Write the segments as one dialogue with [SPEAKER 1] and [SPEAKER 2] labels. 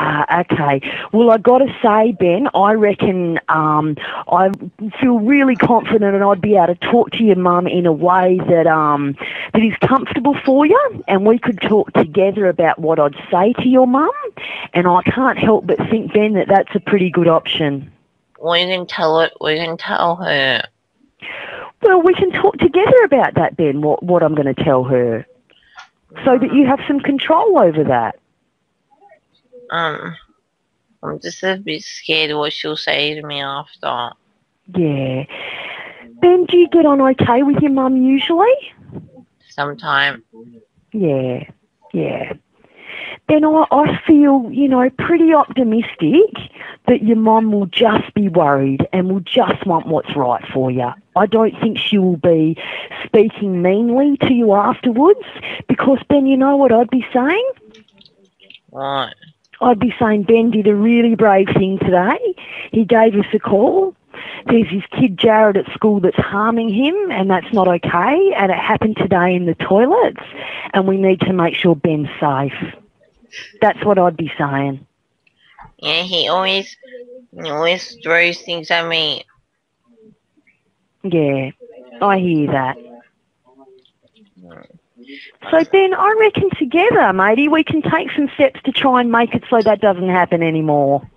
[SPEAKER 1] Okay. Well, I got to say, Ben, I reckon I feel really confident and I'd be able to talk to your mum in a way that is comfortable for you, and we could talk together about what I'd say to your mum, and I can't help but think, Ben, that that's a pretty good option.
[SPEAKER 2] We can tell her.
[SPEAKER 1] Well, we can talk together about that, Ben, what I'm going to tell her, so that you have some control over that.
[SPEAKER 2] I'm just a bit scared what she'll say to me after.
[SPEAKER 1] Yeah. Ben, do you get on okay with your mum usually?
[SPEAKER 2] Sometime.
[SPEAKER 1] Yeah. Ben, I feel, pretty optimistic that your mum will just be worried and will just want what's right for you. I don't think she will be speaking meanly to you afterwards because, Ben, you know what I'd be saying?
[SPEAKER 2] What?
[SPEAKER 1] I'd be saying Ben did a really brave thing today. He gave us a call. There's his kid Jared at school that's harming him, and that's not okay, and it happened today in the toilets, and we need to make sure Ben's safe. That's what I'd be saying.
[SPEAKER 2] Yeah, he always throws things at me.
[SPEAKER 1] Yeah, I hear that. So, Ben, I reckon together, matey, we can take some steps to try and make it so that doesn't happen anymore.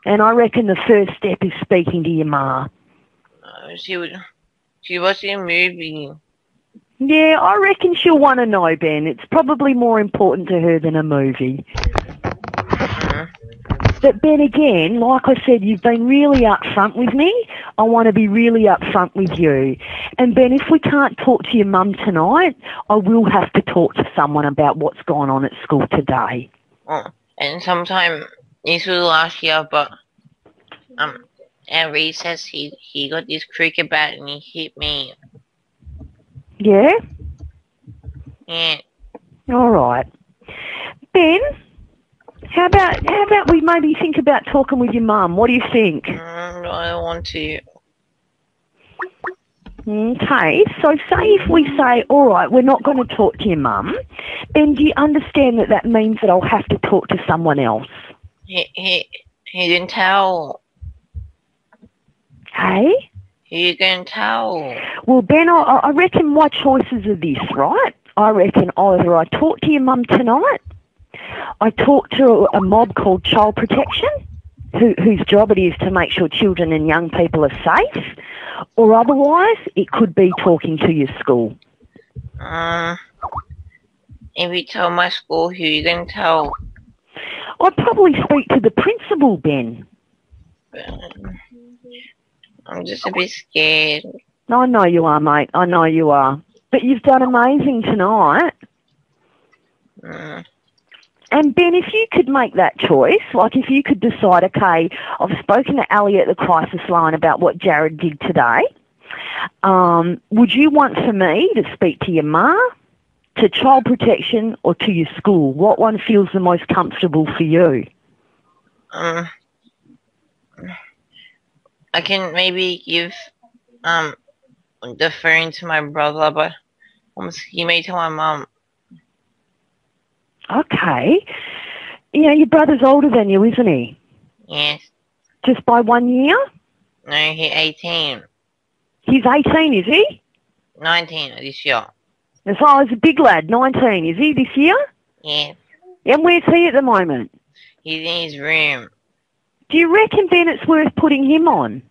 [SPEAKER 1] And I reckon the first step is speaking to your ma.
[SPEAKER 2] She watched a movie.
[SPEAKER 1] Yeah, I reckon she'll want to know, Ben. It's probably more important to her than a movie. But, Ben, again, like I said, you've been really upfront with me. I want to be really upfront with you. And, Ben, if we can't talk to your mum tonight, I will have to talk to someone about what's gone on at school today.
[SPEAKER 2] Oh, and sometime this was last year, but at recess he got this cricket bat and he hit me.
[SPEAKER 1] Yeah?
[SPEAKER 2] Yeah.
[SPEAKER 1] All right. Ben, how about we maybe think about talking with your mum? What do you think?
[SPEAKER 2] I don't want to.
[SPEAKER 1] Okay, so say if we say, all right, we're not going to talk to your mum, then do you understand that means that I'll have to talk to someone else?
[SPEAKER 2] He didn't tell.
[SPEAKER 1] Hey?
[SPEAKER 2] You can tell.
[SPEAKER 1] Well, Ben, I reckon my choices are this, right? I reckon either I talk to your mum tonight, I talk to a mob called Child Protection, whose job it is to make sure children and young people are safe, or otherwise it could be talking to your school.
[SPEAKER 2] If you tell my school, who you can tell?
[SPEAKER 1] I'd probably speak to the principal, Ben.
[SPEAKER 2] I'm just a bit scared.
[SPEAKER 1] I know you are, mate. I know you are. But you've done amazing tonight. And, Ben, if you could make that choice, like if you could decide, okay, I've spoken to Ali at the crisis line about what Jared did today, would you want for me to speak to your ma, to Child Protection, or to your school? What one feels the most comfortable for you?
[SPEAKER 2] I can maybe give the phone to my brother, but he may tell my mum.
[SPEAKER 1] Okay. You know, your brother's older than you, isn't he?
[SPEAKER 2] Yes.
[SPEAKER 1] Just by 1 year?
[SPEAKER 2] No, he's 18.
[SPEAKER 1] He's 18, is he?
[SPEAKER 2] 19 this year.
[SPEAKER 1] As far as a big lad, 19, is he this year?
[SPEAKER 2] Yes.
[SPEAKER 1] And where's he at the moment?
[SPEAKER 2] He's in his room.
[SPEAKER 1] Do you reckon, Ben, it's worth putting him on?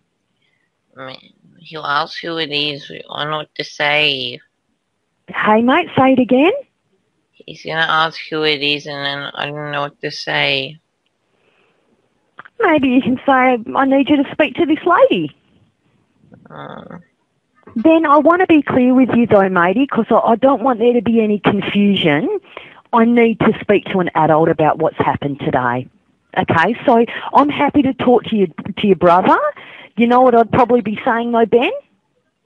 [SPEAKER 2] He'll ask who it is. I know what to say.
[SPEAKER 1] Hey, mate, say it again.
[SPEAKER 2] He's going to ask who it is, and then I don't know what to say.
[SPEAKER 1] Maybe you can say, I need you to speak to this lady. Ben, I want to be clear with you, though, matey, because I don't want there to be any confusion. I need to speak to an adult about what's happened today. Okay, so I'm happy to talk to your brother. You know what I'd probably be saying, though, Ben?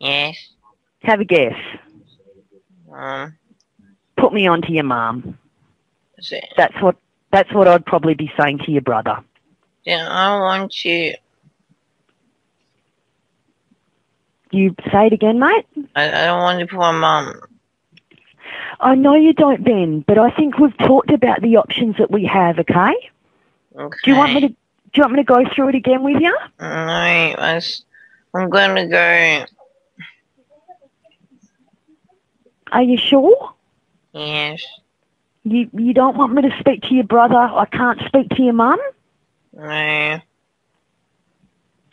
[SPEAKER 2] Yes.
[SPEAKER 1] Have a guess. Put me on to your mum. That's what I'd probably be saying to your brother.
[SPEAKER 2] Yeah, I want you.
[SPEAKER 1] You say it again, mate?
[SPEAKER 2] I don't want to put my mum.
[SPEAKER 1] I know you don't, Ben, but I think we've talked about the options that we have, okay?
[SPEAKER 2] Okay.
[SPEAKER 1] Do you want me to go through it again with you?
[SPEAKER 2] No, I'm going to go.
[SPEAKER 1] Are you sure?
[SPEAKER 2] Yes.
[SPEAKER 1] You don't want me to speak to your brother? I can't speak to your mum?
[SPEAKER 2] No.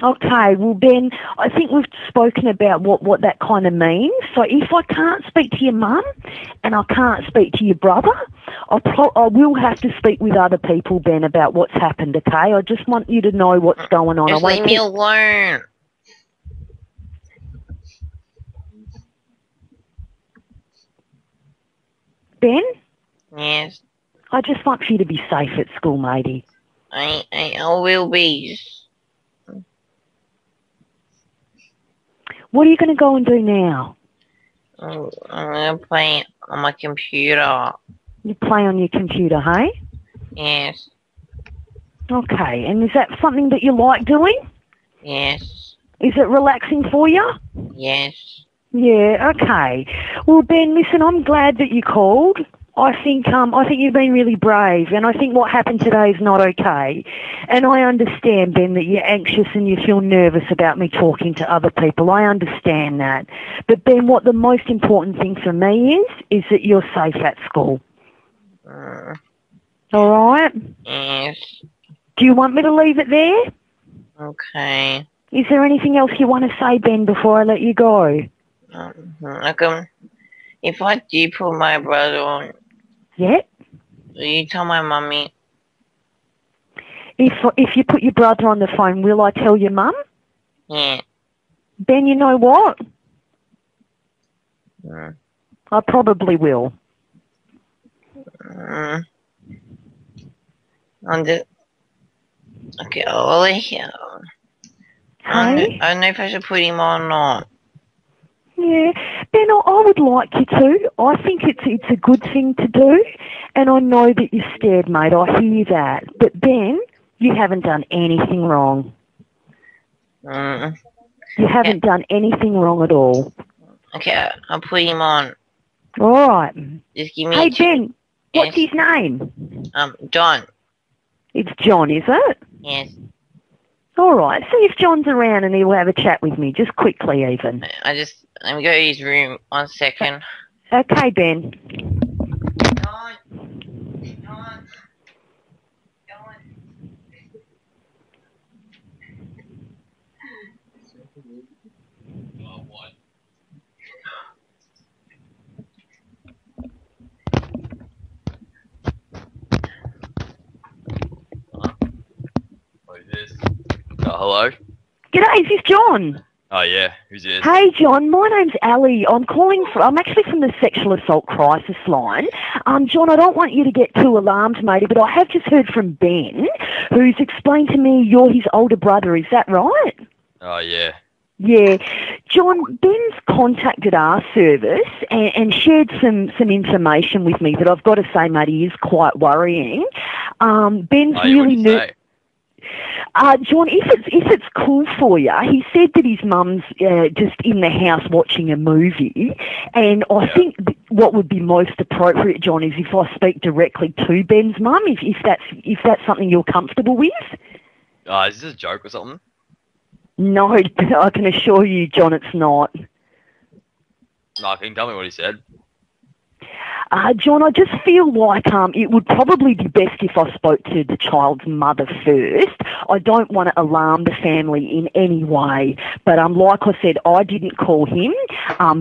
[SPEAKER 1] Okay, well, Ben, I think we've spoken about what that kind of means. So if I can't speak to your mum and I can't speak to your brother, I will have to speak with other people, Ben, about what's happened, okay? I just want you to know what's going on.
[SPEAKER 2] Just leave me alone.
[SPEAKER 1] Ben?
[SPEAKER 2] Yes.
[SPEAKER 1] I just want you to be safe at school, matey.
[SPEAKER 2] I will be.
[SPEAKER 1] What are you going to go and do now?
[SPEAKER 2] I'm going to play on my computer.
[SPEAKER 1] You play on your computer, hey?
[SPEAKER 2] Yes.
[SPEAKER 1] Okay, and is that something that you like doing?
[SPEAKER 2] Yes.
[SPEAKER 1] Is it relaxing for you?
[SPEAKER 2] Yes.
[SPEAKER 1] Yeah, okay. Well, Ben, listen, I'm glad that you called. I think you've been really brave, and I think what happened today is not okay. And I understand, Ben, that you're anxious and you feel nervous about me talking to other people. I understand that. But Ben, what the most important thing for me is that you're safe at school. All right?
[SPEAKER 2] Yes.
[SPEAKER 1] Do you want me to leave it there?
[SPEAKER 2] Okay.
[SPEAKER 1] Is there anything else you want to say, Ben, before I let you go?
[SPEAKER 2] If I do put my brother on,
[SPEAKER 1] Yeah?
[SPEAKER 2] will you tell my mummy?
[SPEAKER 1] If you put your brother on the phone, will I tell your mum?
[SPEAKER 2] Yeah.
[SPEAKER 1] Ben, you know what?
[SPEAKER 2] Mm.
[SPEAKER 1] I probably will.
[SPEAKER 2] Okay, I'll let you.
[SPEAKER 1] Hey?
[SPEAKER 2] I don't know if I should put him on or not.
[SPEAKER 1] Yeah, Ben, I would like you to. I think it's a good thing to do, and I know that you're scared, mate. I hear that. But Ben, you haven't done anything wrong. You haven't done anything wrong at all.
[SPEAKER 2] Okay, I'll put him on.
[SPEAKER 1] All right.
[SPEAKER 2] Just give me.
[SPEAKER 1] Hey, Ben,
[SPEAKER 2] Yes.
[SPEAKER 1] what's his name?
[SPEAKER 2] John.
[SPEAKER 1] It's John, is it?
[SPEAKER 2] Yes.
[SPEAKER 1] All right. See if John's around and he'll have a chat with me, just quickly even.
[SPEAKER 2] Let me go to his room 1 second.
[SPEAKER 1] Okay, Ben.
[SPEAKER 2] John.
[SPEAKER 3] What is this? Hello?
[SPEAKER 1] G'day, is this John?
[SPEAKER 3] Oh, yeah. Who's this?
[SPEAKER 1] Hey, John, my name's Ali. I'm actually from the Sexual Assault Crisis Line. John, I don't want you to get too alarmed, matey, but I have just heard from Ben, who's explained to me you're his older brother. Is that right?
[SPEAKER 3] Oh, yeah.
[SPEAKER 1] Yeah. John, Ben's contacted our service and shared some information with me that I've got to say, matey, is quite worrying. Ben's really nervous. John, if it's cool for you, he said that his mum's just in the house watching a movie, and I think what would be most appropriate, John, is if I speak directly to Ben's mum, if that's something you're comfortable with.
[SPEAKER 3] Is this a joke or something?
[SPEAKER 1] No, I can assure you, John, it's not.
[SPEAKER 3] No, can you tell me what he said?
[SPEAKER 1] John, I just feel like it would probably be best if I spoke to the child's mother first. I don't want to alarm the family in any way, but like I said, I didn't call him.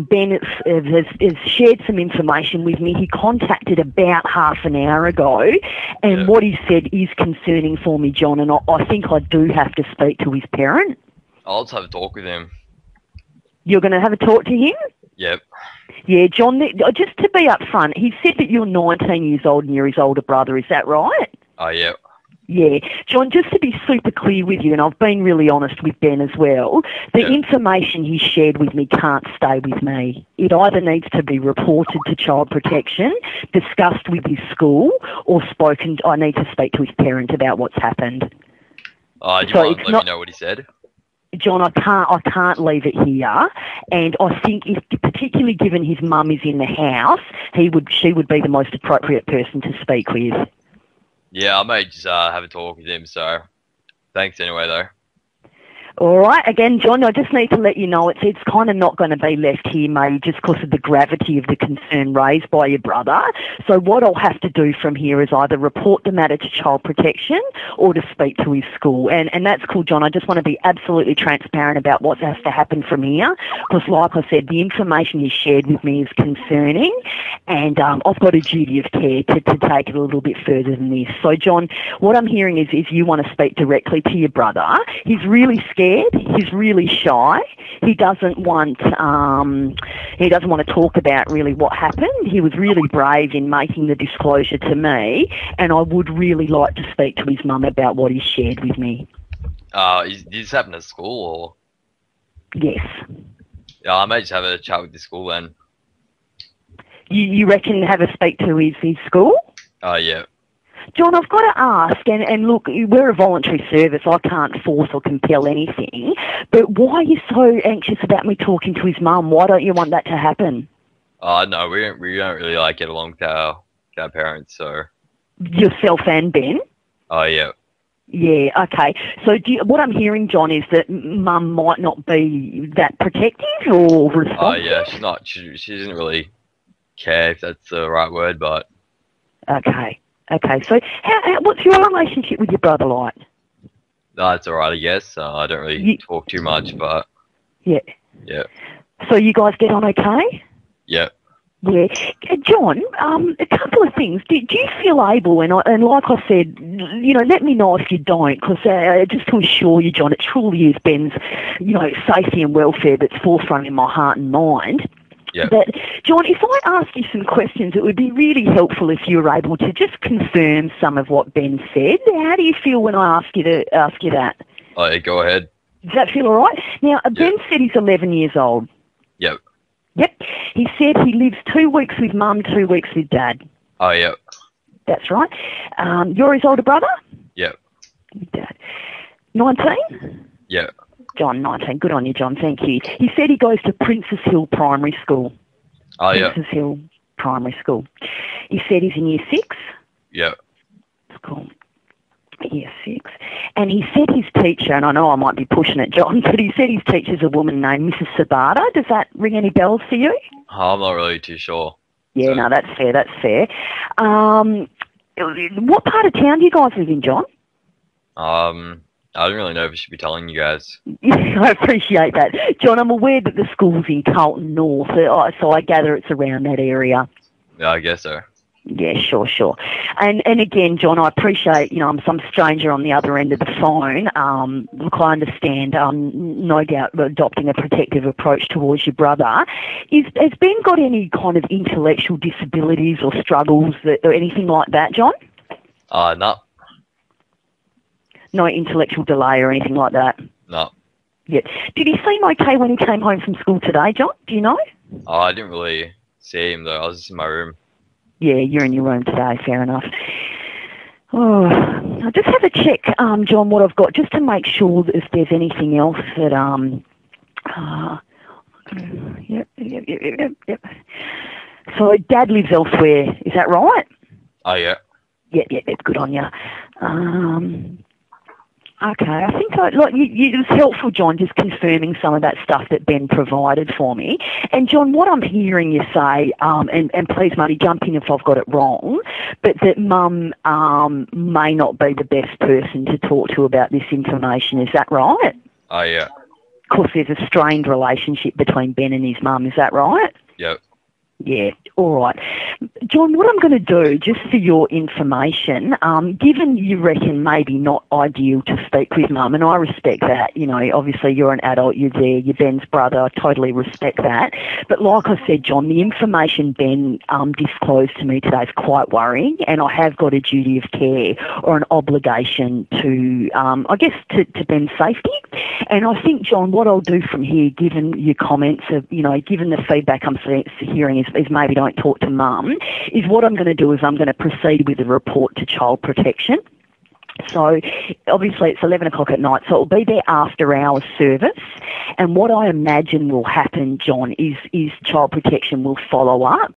[SPEAKER 1] Ben has shared some information with me. He contacted about half an hour ago, and what he said is concerning for me, John, and I think I do have to speak to his parent.
[SPEAKER 3] I'll just have a talk with him.
[SPEAKER 1] You're going to have a talk to him?
[SPEAKER 3] Yep.
[SPEAKER 1] Yeah, John, just to be upfront, he said that you're 19 years old and you're his older brother. Is that right?
[SPEAKER 3] Oh, yeah.
[SPEAKER 1] Yeah. John, just to be super clear with you, and I've been really honest with Ben as well, the information he shared with me can't stay with me. It either needs to be reported to Child Protection, discussed with his school, or I need to speak to his parent about what's happened.
[SPEAKER 3] Do you mind let me know what he said?
[SPEAKER 1] John, I can't leave it here, and I think particularly given his mum is in the house, she would be the most appropriate person to speak with.
[SPEAKER 3] Yeah, I may just have a talk with him. So, thanks anyway, though.
[SPEAKER 1] All right. Again, John, I just need to let you know it's kind of not going to be left here, mate, just because of the gravity of the concern raised by your brother. So what I'll have to do from here is either report the matter to Child Protection or to speak to his school. And that's cool, John. I just want to be absolutely transparent about what has to happen from here because, like I said, the information you shared with me is concerning and I've got a duty of care to take it a little bit further than this. So, John, what I'm hearing is you want to speak directly to your brother. He's really scared. He's really shy. He doesn't want to talk about really what happened. He was really brave in making the disclosure to me, and I would really like to speak to his mum about what he shared with me.
[SPEAKER 3] Did this happen at school or?
[SPEAKER 1] Yes.
[SPEAKER 3] Yeah, I may just have a chat with the school then.
[SPEAKER 1] You reckon have a speak to his school?
[SPEAKER 3] Yeah.
[SPEAKER 1] John, I've got to ask, and look, we're a voluntary service. I can't force or compel anything, but why are you so anxious about me talking to his mum? Why don't you want that to happen?
[SPEAKER 3] No, we don't really get along with our parents, so.
[SPEAKER 1] Yourself and Ben?
[SPEAKER 3] Oh, yeah.
[SPEAKER 1] Yeah, okay. So what I'm hearing, John, is that mum might not be that protective or responsive?
[SPEAKER 3] Oh, yeah, she's not. She doesn't really care if that's the right word, but.
[SPEAKER 1] Okay. Okay, so what's your relationship with your brother like?
[SPEAKER 3] No, it's alright, I guess. I don't really talk too much, but...
[SPEAKER 1] Yeah.
[SPEAKER 3] Yeah.
[SPEAKER 1] So you guys get on okay?
[SPEAKER 3] Yeah.
[SPEAKER 1] Yeah. John, a couple of things. Do you feel able, and like I said, let me know if you don't, because just to assure you, John, it truly is Ben's, safety and welfare that's forefront in my heart and mind.
[SPEAKER 3] Yeah.
[SPEAKER 1] But, John, if I ask you some questions, it would be really helpful if you were able to just confirm some of what Ben said. How do you feel when I ask you that?
[SPEAKER 3] Oh, yeah, go ahead.
[SPEAKER 1] Does that feel all right? Now, Ben said he's 11 years old.
[SPEAKER 3] Yep.
[SPEAKER 1] Yep. He said he lives 2 weeks with Mum, 2 weeks with Dad.
[SPEAKER 3] Oh, yeah.
[SPEAKER 1] That's right. You're his older brother?
[SPEAKER 3] Yep.
[SPEAKER 1] With Dad. 19?
[SPEAKER 3] Yep.
[SPEAKER 1] John, 19. Good on you, John. Thank you. He said he goes to Princess Hill Primary School.
[SPEAKER 3] Oh, yeah.
[SPEAKER 1] Princess Hill Primary School. He said he's in Year 6.
[SPEAKER 3] Yep.
[SPEAKER 1] That's cool. Year 6. And he said his teacher, and I know I might be pushing it, John, but he said his teacher's a woman named Mrs. Sabata. Does that ring any bells for you?
[SPEAKER 3] Oh, I'm not really too sure.
[SPEAKER 1] Yeah, so. No, that's fair. What part of town do you guys live in, John?
[SPEAKER 3] I don't really know if I should be telling you guys.
[SPEAKER 1] I appreciate that. John, I'm aware that the school's in Carlton North, so I gather it's around that area.
[SPEAKER 3] Yeah, I guess so.
[SPEAKER 1] Yeah, sure. And again, John, I appreciate, I'm some stranger on the other end of the phone. Look, I understand, no doubt adopting a protective approach towards your brother. Has Ben got any kind of intellectual disabilities or struggles or anything like that, John?
[SPEAKER 3] No.
[SPEAKER 1] No intellectual delay or anything like that?
[SPEAKER 3] No.
[SPEAKER 1] Yeah. Did he seem okay when he came home from school today, John? Do you know?
[SPEAKER 3] Oh, I didn't really see him, though. I was just in my room.
[SPEAKER 1] Yeah, you're in your room today. Fair enough. Oh, I'll just have a check, John, what I've got, just to make sure that if there's anything else that... Yep. So Dad lives elsewhere. Is that right?
[SPEAKER 3] Oh, yeah.
[SPEAKER 1] Yeah, good on you. Okay, I think it was helpful, John, just confirming some of that stuff that Ben provided for me. And, John, what I'm hearing you say, and please, Muddy, jump in if I've got it wrong, but that Mum may not be the best person to talk to about this information. Is that right?
[SPEAKER 3] Oh, yeah.
[SPEAKER 1] Of course, there's a strained relationship between Ben and his mum. Is that right?
[SPEAKER 3] Yep.
[SPEAKER 1] Yeah, all right. John, what I'm going to do, just for your information, given you reckon maybe not ideal to speak with Mum, and I respect that, obviously you're an adult, you're there, you're Ben's brother, I totally respect that. But like I said, John, the information Ben disclosed to me today is quite worrying, and I have got a duty of care or an obligation to, to Ben's safety. And I think, John, what I'll do from here, given your comments of, given the feedback I'm hearing is maybe don't talk to Mum, is what I'm going to do is I'm going to proceed with a report to Child Protection. So obviously it's 11 o'clock at night, so it'll be their after hours service. And what I imagine will happen, John, is Child Protection will follow up